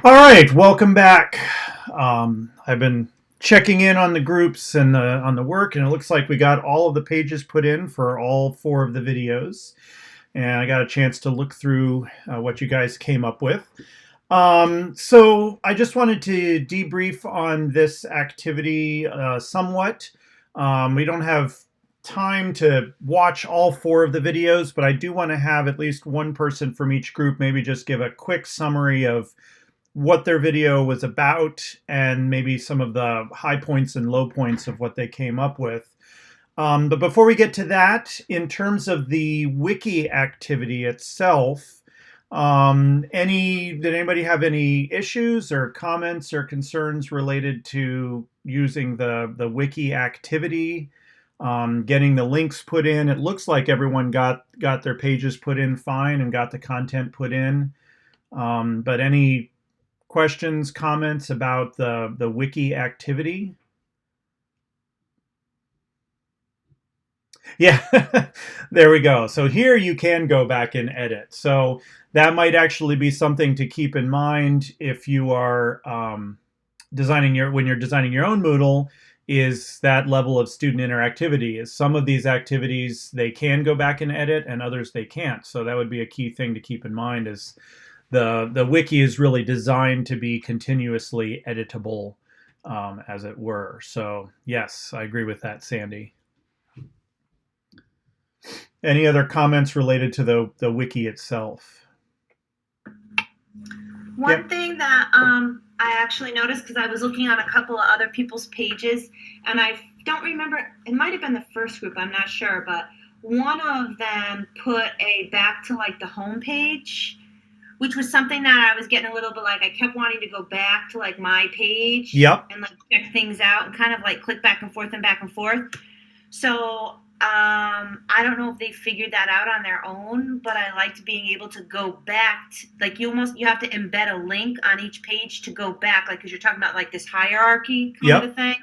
All right, welcome back. I've been checking in on the groups and on the work, and it looks like we got all of the pages put in for all four of the videos. And I got a chance to look through what you guys came up with. So I just wanted to debrief on this activity somewhat. We don't have time to watch all four of the videos, but I do want to have at least one person from each group maybe just give a quick summary of what their video was about and maybe some of the high points and low points of what they came up with. But before we get to that, in terms of the wiki activity itself, did anybody have any issues or comments or concerns related to using the wiki activity, getting the links put in? It looks like everyone got their pages put in fine and got the content put in. But any questions, comments about the wiki activity? Yeah, there we go. So here you can go back and edit. So that might actually be something to keep in mind if you are when you're designing your own Moodle, is that level of student interactivity. Is some of these activities they can go back and edit and others they can't. So that would be a key thing to keep in mind, is the wiki is really designed to be continuously editable, as it were. So yes, I agree with that, Sandy. Any other comments related to the wiki itself? One Yep. thing that I actually noticed, because I was looking on a couple of other people's pages, and I don't remember, it might have been the first group, I'm not sure, but one of them put a back to like the home page, which was something that I was getting a little bit like, I kept wanting to go back to like my page Yep. and like check things out and kind of like click back and forth and back and forth. So I don't know if they figured that out on their own, but I liked being able to go back to, like, you have to embed a link on each page to go back, like, because you're talking about like this hierarchy kind Yep. of thing.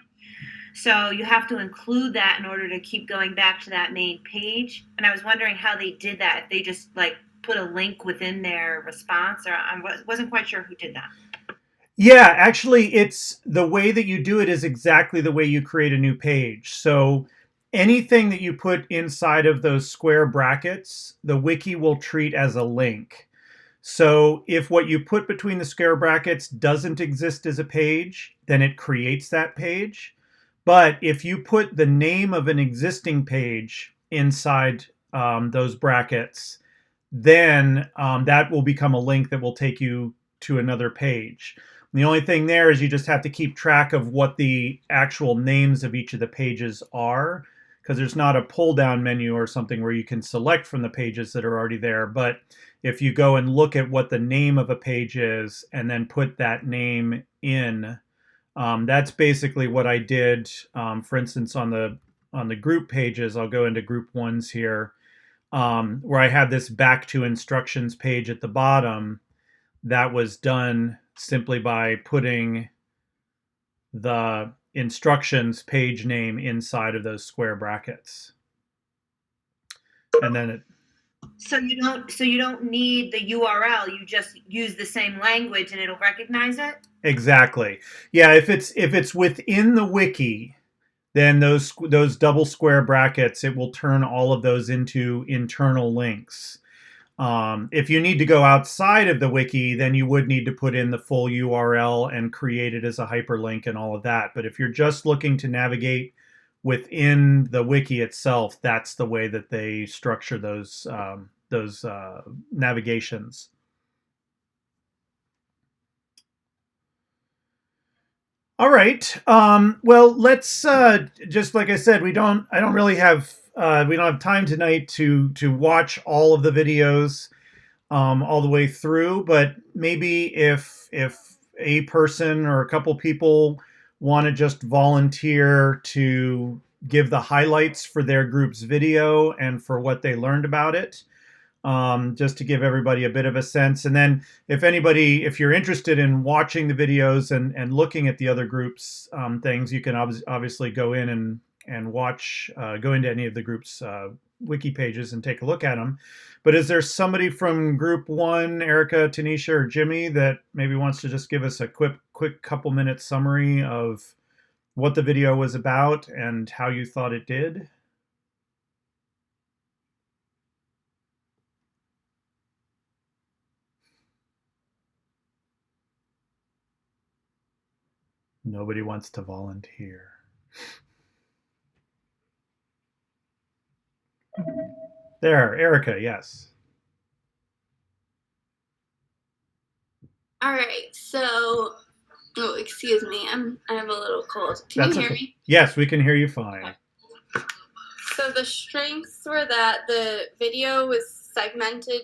So you have to include that in order to keep going back to that main page. And I was wondering how they did that, if they just like put a link within their response, or I wasn't quite sure who did that. Yeah, actually, it's the way that you do it is exactly the way you create a new page. So anything that you put inside of those square brackets, the wiki will treat as a link. So if what you put between the square brackets doesn't exist as a page, then it creates that page. But if you put the name of an existing page inside those brackets, then that will become a link that will take you to another page. And the only thing there is you just have to keep track of what the actual names of each of the pages are, because there's not a pull down menu or something where you can select from the pages that are already there. But if you go and look at what the name of a page is and then put that name in, that's basically what I did. For instance, on the group pages, I'll go into group ones here, where I have this back to instructions page at the bottom. That was done simply by putting the instructions page name inside of those square brackets. And then it, So you don't need the URL. You just use the same language and it'll recognize it. exactly. Yeah, if it's within the wiki, then those double square brackets, it will turn all of those into internal links. If you need to go outside of the wiki, then you would need to put in the full URL and create it as a hyperlink and all of that. But if you're just looking to navigate within the wiki itself, that's the way that they structure those navigations. All right. Well, let's just like I said, we don't. I don't really have. We don't have time tonight to watch all of the videos all the way through. But maybe if a person or a couple people want to just volunteer to give the highlights for their group's video and for what they learned about it, just to give everybody a bit of a sense. And then if you're interested in watching the videos and looking at the other groups' things, you can obviously go in and watch, go into any of the groups' wiki pages and take a look at them. But is there somebody from group one, Erica, Tanisha, or Jimmy, that maybe wants to just give us a quick couple minute summary of what the video was about and how you thought it did? Nobody wants to volunteer. There, Erica, yes. All right, so oh, excuse me, I have a little cold. Can you That's hear okay. me? Yes, we can hear you fine. So the strengths were that the video was segmented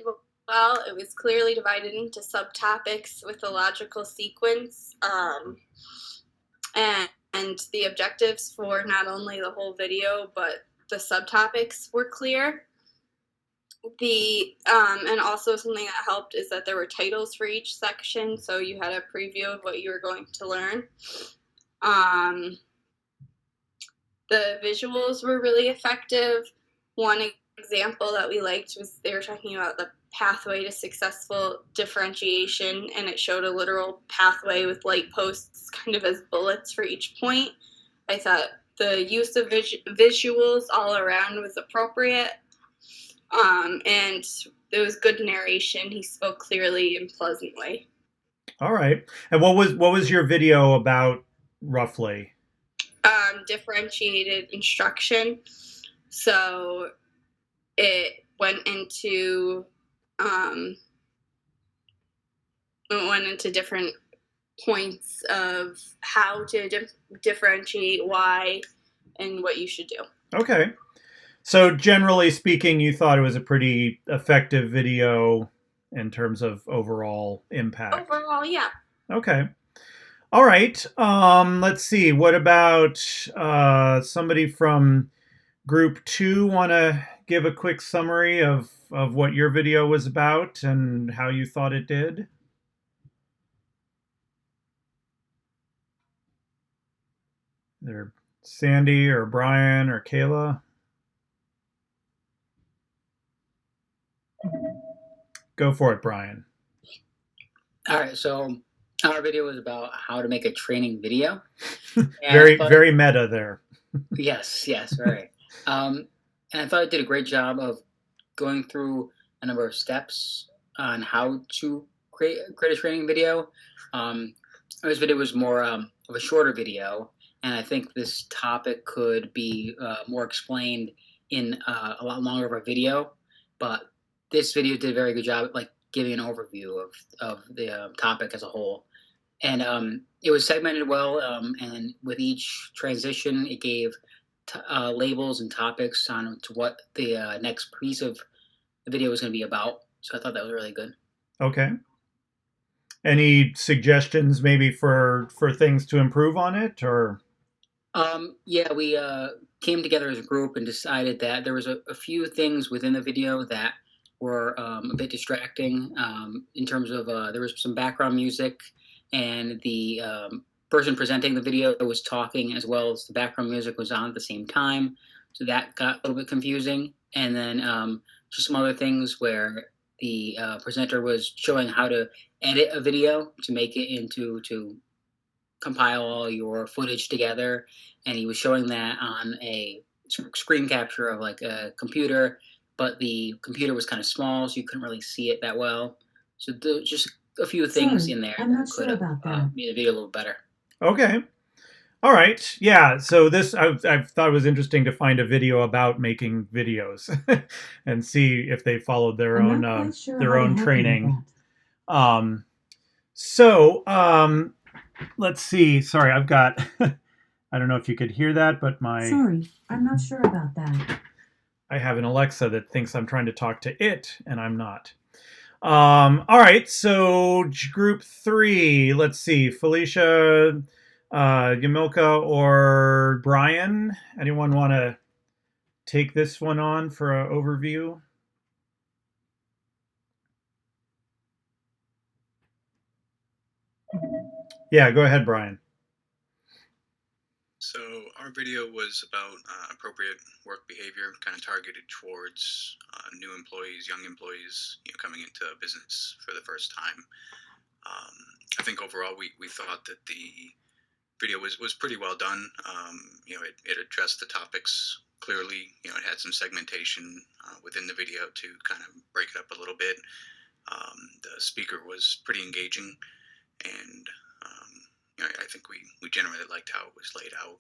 well. It was clearly divided into subtopics with a logical sequence, and the objectives for not only the whole video but the subtopics were clear. The and also something that helped is that there were titles for each section, so you had a preview of what you were going to learn. The visuals were really effective. One example that we liked was they were talking about the pathway to successful differentiation, and it showed a literal pathway with light posts kind of as bullets for each point. I thought the use of visuals all around was appropriate. And there was good narration. He spoke clearly and pleasantly. All right. And what was your video about roughly? Differentiated instruction. So it um, went into different points of how to differentiate why and what you should do. Okay. So generally speaking, you thought it was a pretty effective video in terms of overall impact. Overall, yeah. Okay. All right. Let's see. What about somebody from group two? Want to give a quick summary of what your video was about and how you thought it did? Either Sandy or Brian or Kayla. Go for it, Brian. All right, so our video was about how to make a training video. Very meta there. Yes, very. And I thought I did a great job of going through a number of steps on how to create a training video. This video was more of a shorter video, and I think this topic could be more explained in a lot longer of a video. But this video did a very good job, like giving an overview of the topic as a whole. And it was segmented well, and with each transition, it gave labels and topics on to what the next piece of the video was going to be about. So I thought that was really good. Okay. Any suggestions maybe for things to improve on it, or? Yeah, we came together as a group and decided that there was a few things within the video that were a bit distracting in terms of there was some background music, and the person presenting the video was talking as well as the background music was on at the same time. So that got a little bit confusing. And then just some other things where the presenter was showing how to edit a video to make it to compile all your footage together, and he was showing that on a screen capture of like a computer, but the computer was kind of small, so you couldn't really see it that well. So just a few things in there I'm not could sure about that. made the video a little better. Okay. All right. Yeah. So this I've thought it was interesting to find a video about making videos and see if they followed their I'm own not quite sure their how to own help you with training. that. So let's see. Sorry, I've got. I don't know if you could hear that, but Sorry, I'm not sure about that. I have an Alexa that thinks I'm trying to talk to it, and I'm not. All right, so group three. Let's see, Felicia, Yamilka, or Brian. Anyone want to take this one on for an overview? Yeah, go ahead, Brian. So our Our video was about appropriate work behavior, kind of targeted towards new employees, young employees, coming into a business for the first time. Um, I think overall we thought that the video was pretty well done. It addressed the topics clearly. It had some segmentation within the video to kind of break it up a little bit. The speaker was pretty engaging, and I think we generally liked how it was laid out.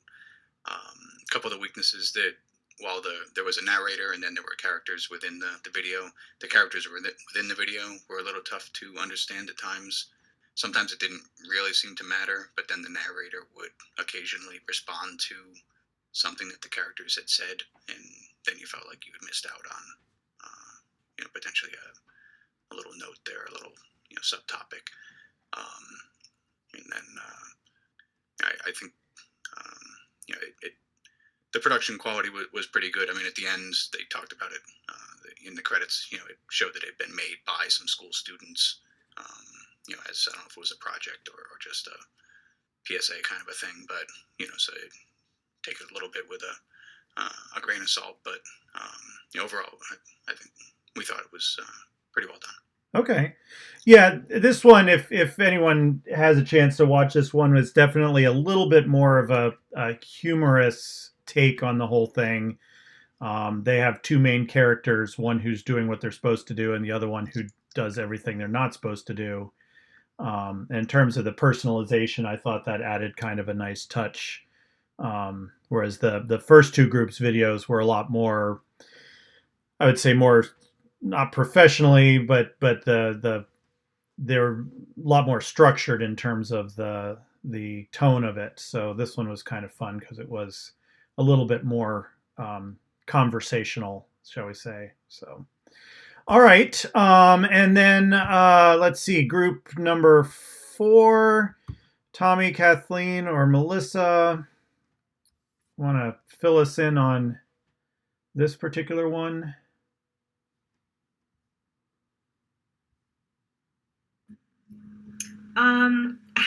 A couple of the weaknesses that while there was a narrator and then there were characters within the video, the characters within the video were a little tough to understand at times. Sometimes it didn't really seem to matter, but then the narrator would occasionally respond to something that the characters had said, and then you felt like you had missed out on, potentially a little note there, a little, subtopic. And then I think, the production quality was pretty good. I mean, at the end, they talked about it in the credits. It showed that it had been made by some school students. As I don't know if it was a project or just a PSA kind of a thing, but so take it a little bit with a grain of salt. But overall, I think we thought it was pretty well done. Okay. Yeah, this one, if anyone has a chance to watch this one, was definitely a little bit more of a humorous take on the whole thing. They have two main characters, one who's doing what they're supposed to do and the other one who does everything they're not supposed to do. In terms of the personalization, I thought that added kind of a nice touch. Whereas the first two groups' videos were a lot more, I would say, more not professionally, but they're a lot more structured in terms of the tone of it. So this one was kind of fun because it was a little bit more conversational, shall we say. So, all right. And then let's see, group number 4, Tommy, Kathleen, or Melissa, want to fill us in on this particular one?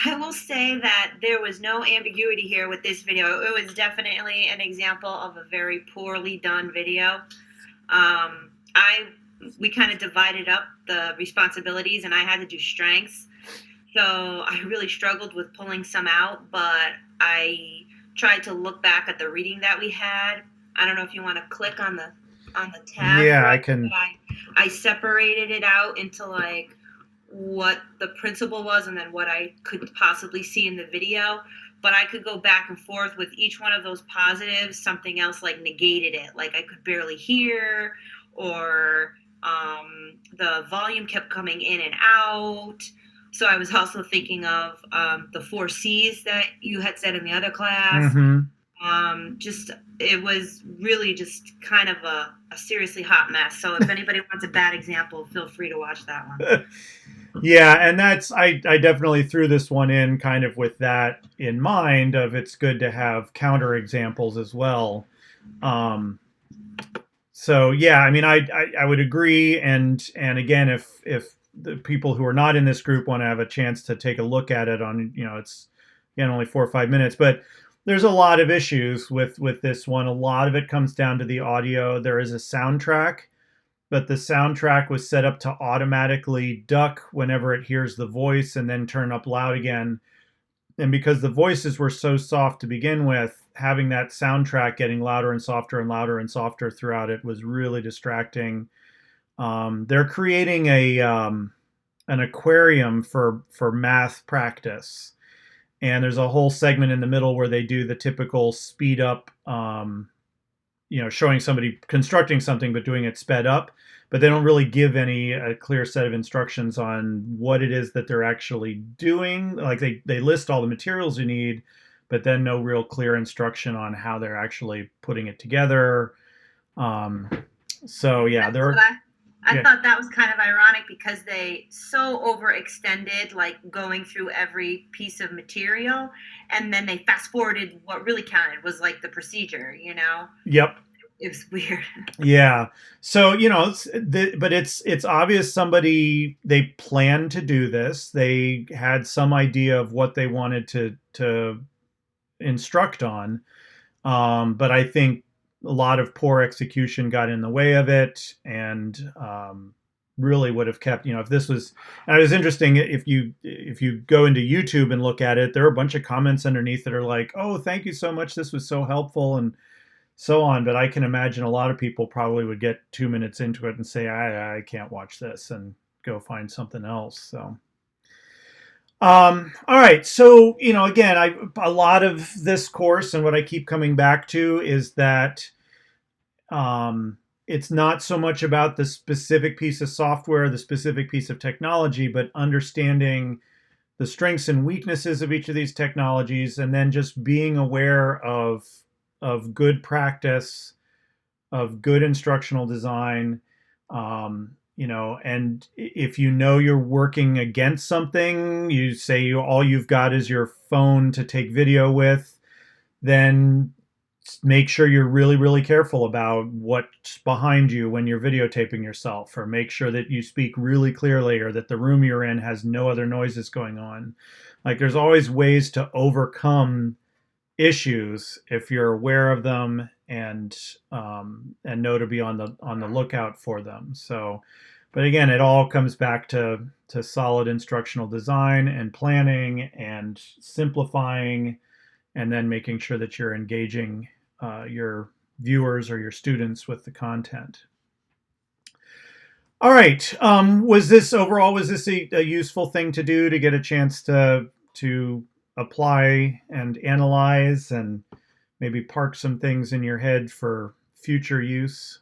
I will say that there was no ambiguity here with this video. It was definitely an example of a very poorly done video. We kind of divided up the responsibilities, and I had to do strengths. So I really struggled with pulling some out, but I tried to look back at the reading that we had. I don't know if you want to click on the tab. Yeah, I can. I separated it out into like what the principle was and then what I could possibly see in the video. But I could go back and forth with each one of those positives. Something else like negated it. Like I could barely hear, or the volume kept coming in and out. So I was also thinking of the 4 C's that you had said in the other class. Mm-hmm. It was really just kind of a seriously hot mess. So if anybody wants a bad example, feel free to watch that one. Yeah, and I definitely threw this one in kind of with that in mind of it's good to have counter examples as well. So yeah, I mean, I would agree. And again, if the people who are not in this group want to have a chance to take a look at it on, it's again only 4 or 5 minutes, but there's a lot of issues with this one. A lot of it comes down to the audio. There is a soundtrack, but the soundtrack was set up to automatically duck whenever it hears the voice and then turn up loud again. And because the voices were so soft to begin with, having that soundtrack getting louder and softer and louder and softer throughout it was really distracting. They're creating an aquarium for math practice. And there's a whole segment in the middle where they do the typical speed up, showing somebody constructing something but doing it sped up. But they don't really give a clear set of instructions on what it is that they're actually doing. Like they list all the materials you need, but then no real clear instruction on how they're actually putting it together. So yeah, I thought that was kind of ironic because they so overextended, like going through every piece of material, and then they fast forwarded what really counted was like the procedure, Yep. It was weird. Yeah. So, but it's obvious they planned to do this. They had some idea of what they wanted to instruct on. But I think a lot of poor execution got in the way of it, and really would have kept, if this was, and it was interesting, if you go into YouTube and look at it, there are a bunch of comments underneath that are like, oh, thank you so much, this was so helpful, and so on. But I can imagine a lot of people probably would get 2 minutes into it and say, I can't watch this, and go find something else. So all right. So, again, a lot of this course and what I keep coming back to is that it's not so much about the specific piece of software, the specific piece of technology, but understanding the strengths and weaknesses of each of these technologies, and then just being aware of good practice, of good instructional design. And if you're working against something, you say all you've got is your phone to take video with, then make sure you're really, really careful about what's behind you when you're videotaping yourself, or make sure that you speak really clearly, or that the room you're in has no other noises going on. Like, there's always ways to overcome issues if you're aware of them, and know to be on the lookout for them. So, but again, it all comes back to solid instructional design and planning and simplifying, and then making sure that you're engaging your viewers or your students with the content. All right. Was this a useful thing to do, to get a chance to apply and analyze, and maybe park some things in your head for future use?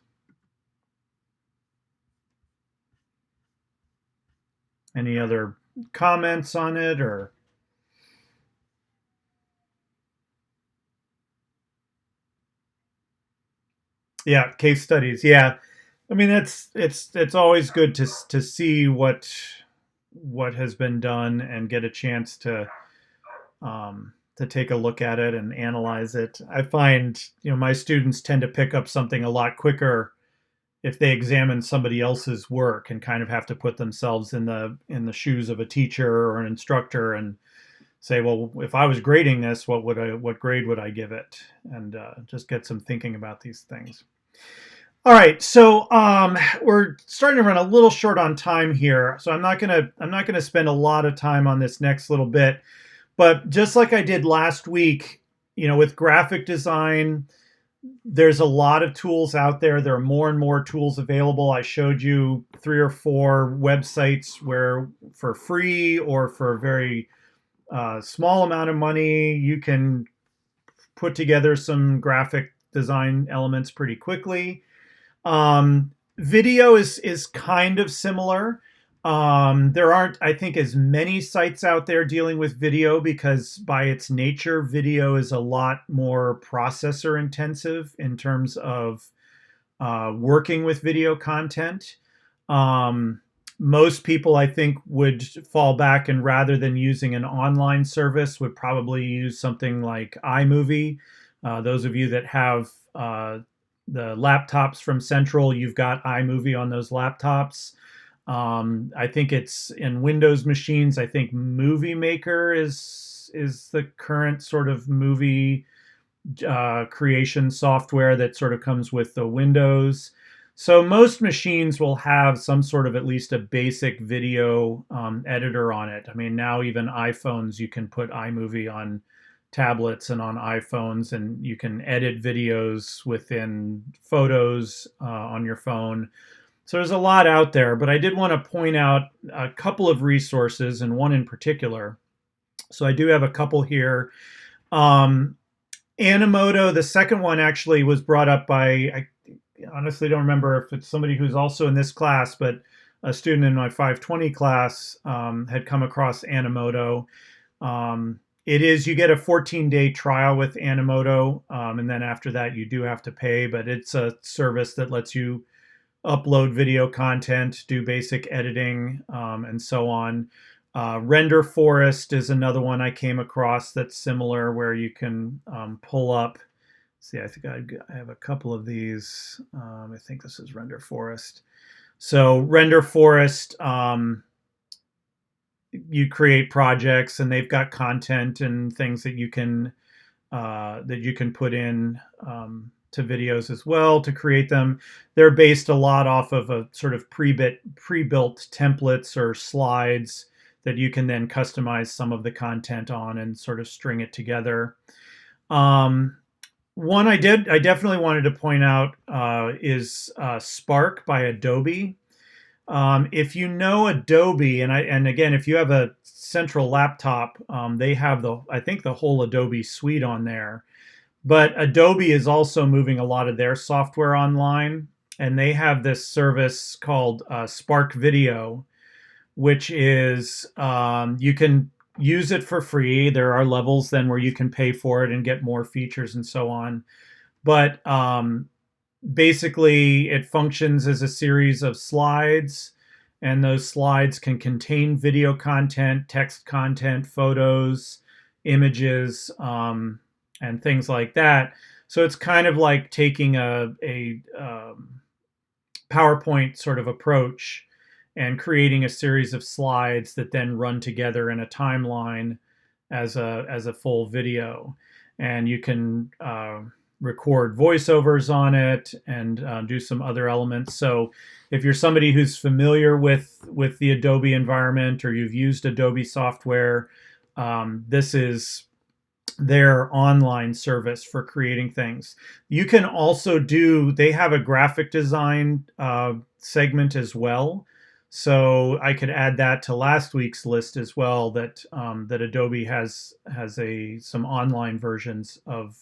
Any other comments on it, or? Yeah, case studies. Yeah. I mean, it's always good to see what has been done, and get a chance to take a look at it and analyze it. I find, my students tend to pick up something a lot quicker if they examine somebody else's work, and kind of have to put themselves in the shoes of a teacher or an instructor, and say, well, if I was grading this, what grade would I give it? And just get some thinking about these things. All right, so we're starting to run a little short on time here, so I'm not gonna spend a lot of time on this next little bit. But just like I did last week, with graphic design, there's a lot of tools out there. There are more and more tools available. I showed you 3 or 4 websites where, for free or for a very small amount of money, you can put together some graphic design elements pretty quickly. Video is kind of similar. There aren't, I think, as many sites out there dealing with video, because by its nature, video is a lot more processor intensive in terms of working with video content. Most people, I think, would fall back, and rather than using an online service, would probably use something like iMovie. Those of you that have the laptops from Central, you've got iMovie on those laptops. I think it's in Windows machines. I think Movie Maker is the current sort of movie creation software that sort of comes with the Windows. So most machines will have some sort of, at least a basic video editor on it. I mean, now even iPhones, you can put iMovie on tablets and on iPhones, and you can edit videos within Photos on your phone. So there's a lot out there, but I did want to point out a couple of resources, and one in particular. So I do have a couple here. Animoto, the second one, actually was brought up by, I honestly don't remember if it's somebody who's also in this class, but a student in my 520 class had come across Animoto. You get a 14-day trial with Animoto, and then after that you do have to pay, but it's a service that lets you upload video content, do basic editing, and so on. Render Forest is another one I came across that's similar, where you can pull up. See, I think I have a couple of these. I think this is Render Forest. So Render Forest, you create projects, and they've got content and things that you can that you can put in to videos as well to create them. They're based a lot off of a sort of pre-built templates or slides that you can then customize some of the content on and sort of string it together. One I definitely wanted to point out is Spark by Adobe. If you know Adobe, and again, if you have a central laptop, they have I think the whole Adobe suite on there. But Adobe is also moving a lot of their software online, and they have this service called Spark Video, which is you can use it for free. There are levels then where you can pay for it and get more features and so on. But basically, it functions as a series of slides, and those slides can contain video content, text content, photos, images, and things like that. So it's kind of like taking a PowerPoint sort of approach and creating a series of slides that then run together in a timeline as a full video. And you can record voiceovers on it and do some other elements. So if you're somebody who's familiar with the Adobe environment or you've used Adobe software, this is their online service for creating things. You can also they have a graphic design segment as well. So I could add that to last week's list as well, that Adobe has some online versions of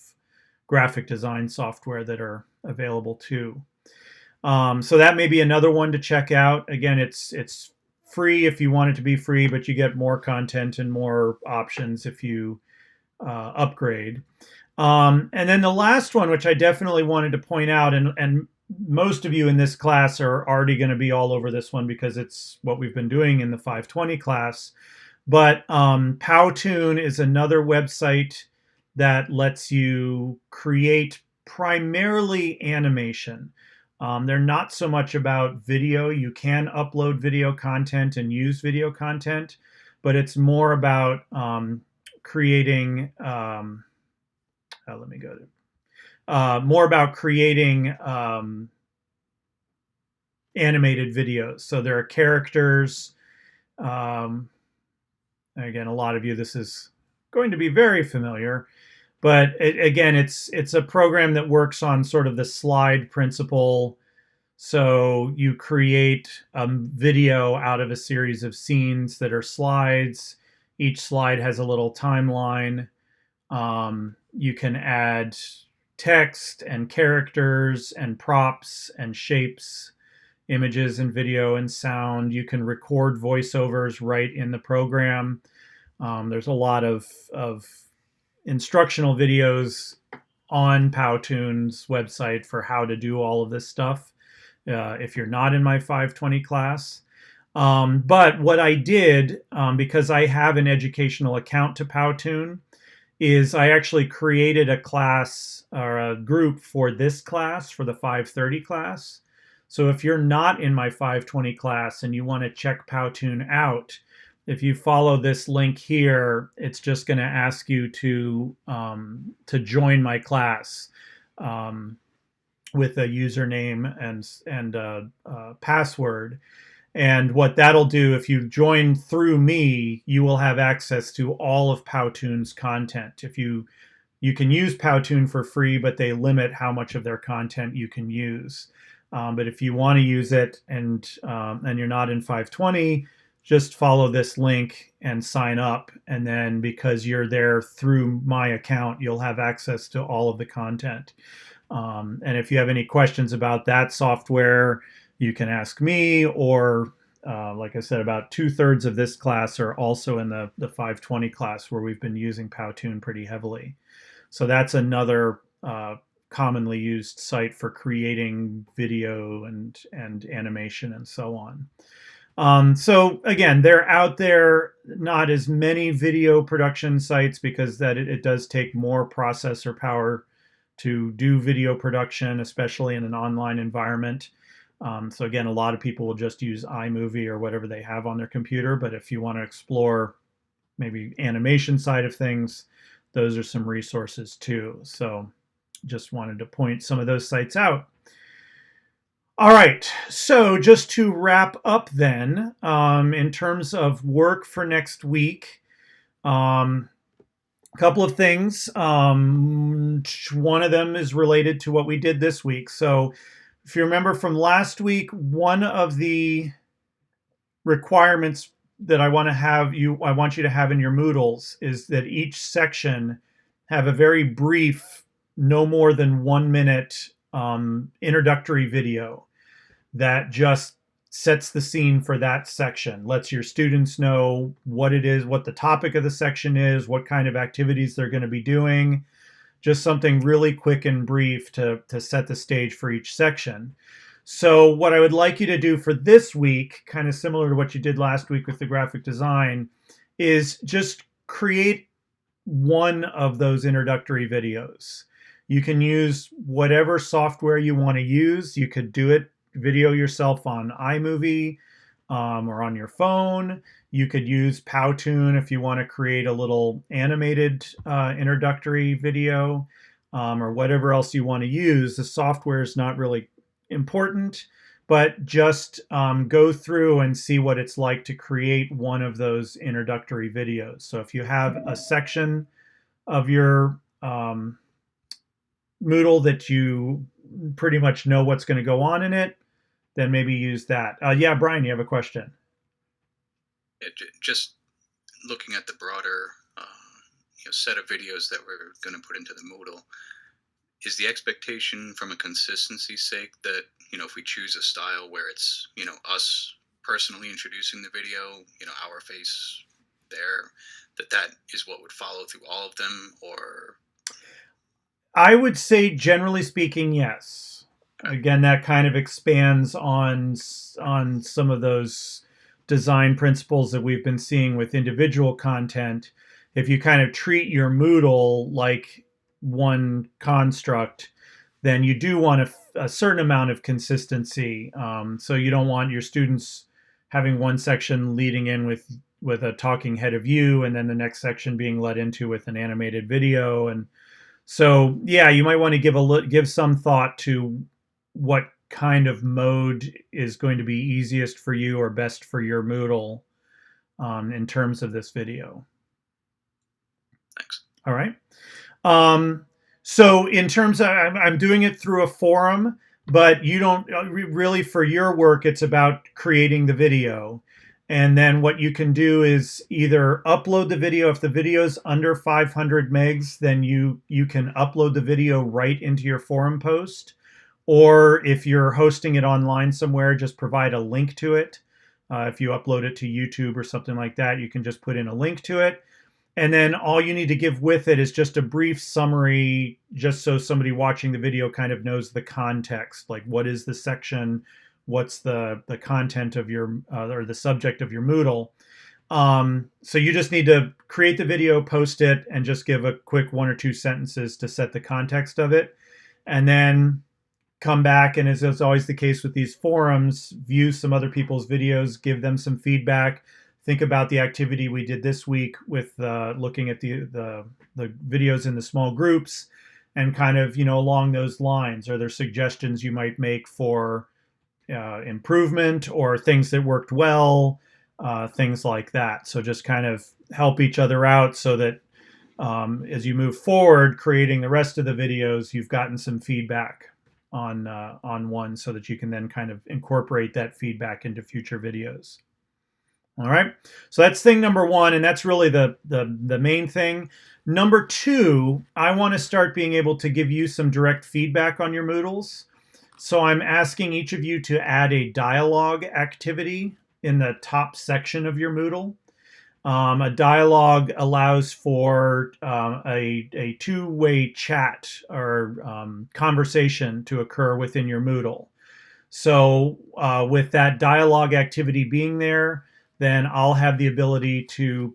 graphic design software that are available too. So that may be another one to check out. Again, it's free if you want it to be free, but you get more content and more options if you upgrade. And then the last one, which I definitely wanted to point out, and most of you in this class are already going to be all over this one because it's what we've been doing in the 520 class. But Powtoon is another website that lets you create primarily animation. They're not so much about video. You can upload video content and use video content, but it's more about creating let me go to more about creating animated videos. So there are characters. Again, a lot of you, this is going to be very familiar, but again, it's a program that works on sort of the slide principle. So you create a video out of a series of scenes that are slides. Each slide has a little timeline. You can add text and characters and props and shapes, images and video and sound. You can record voiceovers right in the program. There's a lot of instructional videos on Powtoon's website for how to do all of this stuff if you're not in my 520 class. But what I did, because I have an educational account to Powtoon, is I actually created a class or a group for this class, for the 530 class. So if you're not in my 520 class and you want to check Powtoon out, if you follow this link here, it's just going to ask you to join my class with a username and password. And what that'll do, if you join through me, you will have access to all of Powtoon's content. If you can use Powtoon for free, but they limit how much of their content you can use. But if you want to use it and you're not in 520, just follow this link and sign up. And then because you're there through my account, you'll have access to all of the content. And if you have any questions about that software, you can ask me, or like I said, about 2/3 of this class are also in the 520 class where we've been using Powtoon pretty heavily. So that's another commonly used site for creating video and animation and so on. So again, they're out there, not as many video production sites because it does take more processor power to do video production, especially in an online environment. So again, a lot of people will just use iMovie or whatever they have on their computer. But if you want to explore maybe animation side of things, those are some resources too. So just wanted to point some of those sites out. All right, so just to wrap up then, in terms of work for next week, a couple of things. One of them is related to what we did this week. So if you remember from last week, one of the requirements that I want you to have in your Moodles is that each section have a very brief, no more than 1 minute introductory video that just sets the scene for that section, lets your students know what it is, what the topic of the section is, what kind of activities they're going to be doing, just something really quick and brief to set the stage for each section. So what I would like you to do for this week, kind of similar to what you did last week with the graphic design, is just create one of those introductory videos. You can use whatever software you want to use. You could do it video yourself on iMovie or on your phone. You could use Powtoon if you want to create a little animated introductory video or whatever else you want to use. The software is not really important, but just go through and see what it's like to create one of those introductory videos. So if you have a section of your Moodle that you pretty much know what's going to go on in it, then maybe use that. Yeah, Brian, you have a question. Yeah, just looking at the broader set of videos that we're going to put into the Moodle, is the expectation from a consistency sake that, if we choose a style where it's, us personally introducing the video, our face there, that is what would follow through all of them? Or I would say, generally speaking, yes. Again, that kind of expands on some of those design principles that we've been seeing with individual content. If you kind of treat your Moodle like one construct, then you do want a certain amount of consistency. So you don't want your students having one section leading in with a talking head of you, and then the next section being led into with an animated video. And so, yeah, you might want to give some thought to what kind of mode is going to be easiest for you or best for your Moodle in terms of this video. Thanks. All right. So in terms of, I'm doing it through a forum, but you don't really, for your work, it's about creating the video. And then what you can do is either upload the video. If the video is under 500 megs, then you can upload the video right into your forum post. Or if you're hosting it online somewhere, just provide a link to it. If you upload it to YouTube or something like that, you can just put in a link to it. And then all you need to give with it is just a brief summary, just so somebody watching the video kind of knows the context, like what is the section, what's the content of your, or the subject of your Moodle. So you just need to create the video, post it, and just give a quick 1 or 2 sentences to set the context of it. And then come back, and as is always the case with these forums, view some other people's videos, give them some feedback. Think about the activity we did this week with looking at the videos in the small groups, and kind of, along those lines, are there suggestions you might make for improvement or things that worked well, things like that. So just kind of help each other out so that as you move forward creating the rest of the videos, you've gotten some feedback on one, so that you can then kind of incorporate that feedback into future videos. All right, so that's thing number 1, and that's really the main thing. Number 2, I want to start being able to give you some direct feedback on your Moodles. So I'm asking each of you to add a dialogue activity in the top section of your Moodle. A dialogue allows for a two-way chat or conversation to occur within your Moodle. So with that dialogue activity being there, then I'll have the ability to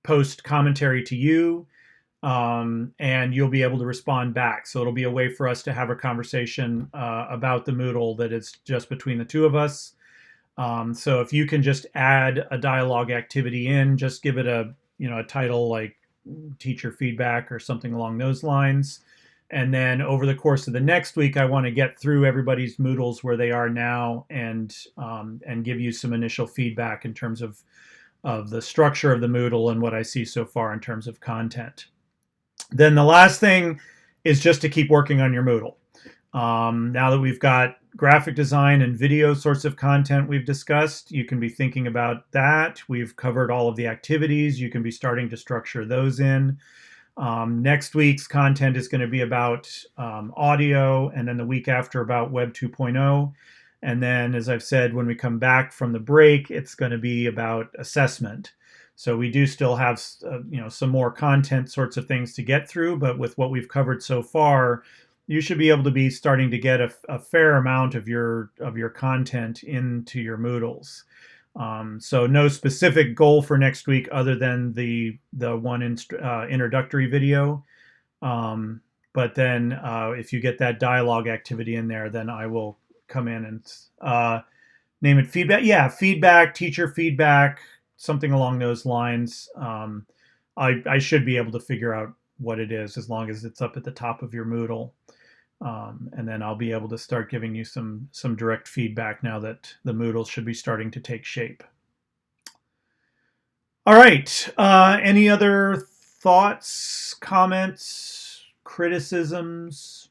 post commentary to you, and you'll be able to respond back. So it'll be a way for us to have a conversation about the Moodle that is just between the two of us. So if you can just add a dialogue activity in, just give it a title like teacher feedback or something along those lines. And then over the course of the next week, I want to get through everybody's Moodles where they are now and give you some initial feedback in terms of the structure of the Moodle and what I see so far in terms of content. Then the last thing is just to keep working on your Moodle. Now that we've got graphic design and video sorts of content we've discussed, you can be thinking about that. We've covered all of the activities. You can be starting to structure those in. Next week's content is going to be about audio, and then the week after about Web 2.0. And then, as I've said, when we come back from the break, it's going to be about assessment. So we do still have some more content sorts of things to get through, but with what we've covered so far, you should be able to be starting to get a fair amount of your content into your Moodles. So no specific goal for next week other than the one introductory video. But then if you get that dialogue activity in there, then I will come in and name it feedback. Yeah, feedback, teacher feedback, something along those lines. I should be able to figure out what it is as long as it's up at the top of your Moodle. And then I'll be able to start giving you some direct feedback now that the Moodle should be starting to take shape. All right. Any other thoughts, comments, criticisms?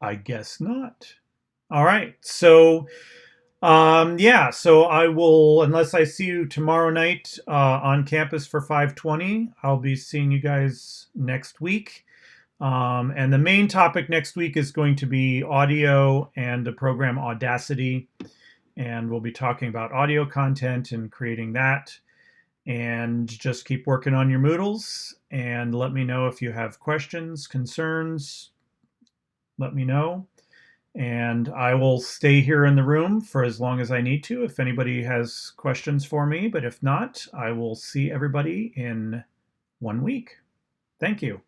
I guess not. All right. So so I will, unless I see you tomorrow night on campus for 5:20, I'll be seeing you guys next week. And the main topic next week is going to be audio and the program Audacity. And we'll be talking about audio content and creating that. And just keep working on your Moodles and let me know if you have questions, concerns. Let me know. And I will stay here in the room for as long as I need to if anybody has questions for me. But if not, I will see everybody in 1 week. Thank you.